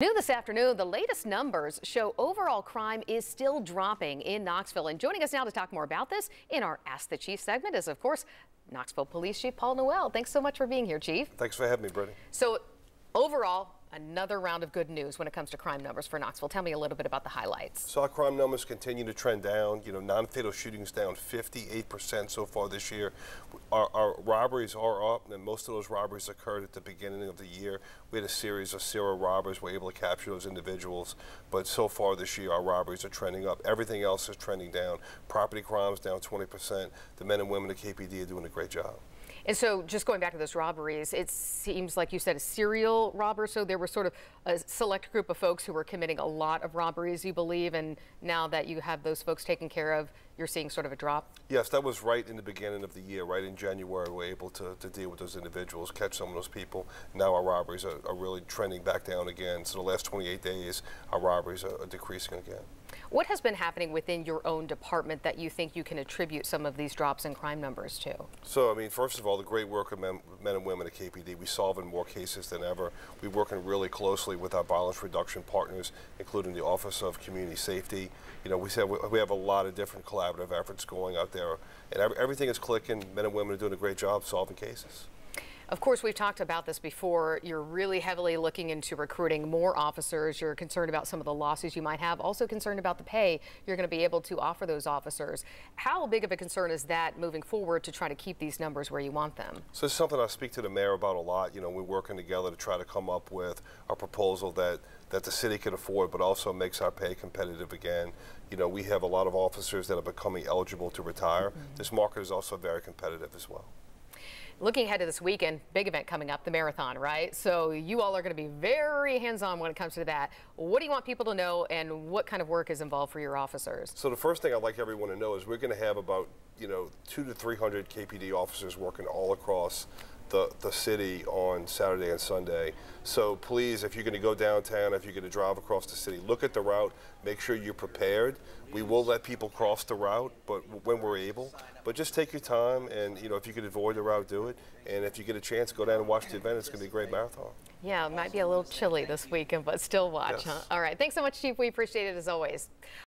New this afternoon, the latest numbers show overall crime is still dropping in Knoxville. And joining us now to talk more about this in our Ask the Chief segment is, of course, Knoxville Police Chief Paul Noel. Thanks so much for being here, Chief. Thanks for having me, Brittany. So overall, another round of good news when it comes to crime numbers for Knoxville. Tell me a little bit about the highlights. So our crime numbers continue to trend down. You know, non-fatal shootings down 58% so far this year. Our robberies are up, and most of those robberies occurred at the beginning of the year. We had a series of serial robbers. We were able to capture those individuals. But so far this year, our robberies are trending up. Everything else is trending down. Property crimes down 20%. The men and women at KPD are doing a great job. And so just going back to those robberies, it seems like you said a serial robber. So there was sort of a select group of folks who were committing a lot of robberies, you believe, and now that you have those folks taken care of, you're seeing sort of a drop? Yes, that was right in the beginning of the year, right in January. We were able to deal with those individuals, catch some of those people. Now our robberies are really trending back down again. So the last 28 days, our robberies are decreasing again. What has been happening within your own department that you think you can attribute some of these drops in crime numbers to? So, I mean, first of all, the great work of men and women at KPD. We're solving more cases than ever. We're working really closely with our violence reduction partners, including the Office of Community Safety. You know, we have a lot of different collaborative efforts going out there, and everything is clicking. Men and women are doing a great job solving cases. Of course, we've talked about this before. You're really heavily looking into recruiting more officers. You're concerned about some of the losses you might have, also concerned about the pay you're going to be able to offer those officers. How big of a concern is that moving forward to try to keep these numbers where you want them? So it's something I speak to the mayor about a lot. You know, we're working together to try to come up with a proposal that the city can afford, but also makes our pay competitive again. You know, we have a lot of officers that are becoming eligible to retire. This market is also very competitive as well. Looking ahead to this weekend, big event coming up, the marathon, right? So you all are going to be very hands-on when it comes to that. What do you want people to know, and what kind of work is involved for your officers? So the first thing I'd like everyone to know is we're going to have about, 200 to 300 KPD officers working all across the city on Saturday and Sunday. So please, if you're going to go downtown, if you're going to drive across the city, look at the route, make sure you're prepared. We will let people cross the route, but when we're able. But just take your time, and if you can avoid the route, do it. And if you get a chance, go down and watch the event. It's going to be a great marathon. Yeah, it might be a little chilly this weekend, but still watch, yes. Huh? All right, thanks so much, Chief. We appreciate it as always.